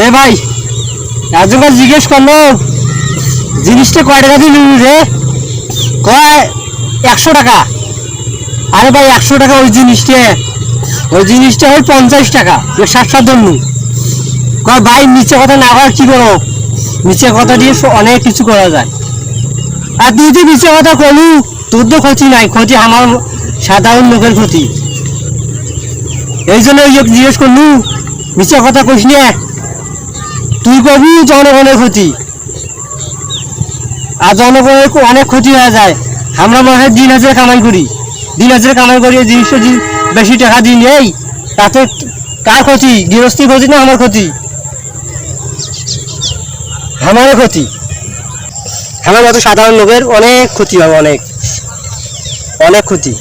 এ ভাই একজনকে জিজ্ঞেস করলো জিনিসটা কয় টাকা দিয়ে নিবি রে? কয় 100 টাকা। আরে ভাই 100 টাকা ওই জিনিসটা হয় 50 টাকা, 60 ধরনু। কয় ভাই নিচে কথা না কর, কি করো? নিচে কথা দিয়ে অনেক কিছু করা যায়। আর তুই যে নিচে কথা কলু, তোর তো ক্ষতি নাই, ক্ষতি আমার সাধারণ লোকের ক্ষতি। এই জন্য জিজ্ঞেস করলু নিচে কথা কইস নে, তুই কবি জনগণের ক্ষতি, আর জনগণের অনেক ক্ষতি হয়ে যায়। আমরা মনে হয় দিন হাজার কামাই করি, জিনিসটা বেশি টাকা দিই নেই, তাতে কার ক্ষতি? গৃহস্থী ক্ষতি না আমার ক্ষতি? আমারও ক্ষতি। আমার মতো সাধারণ লোকের অনেক ক্ষতি হবে, অনেক অনেক ক্ষতি।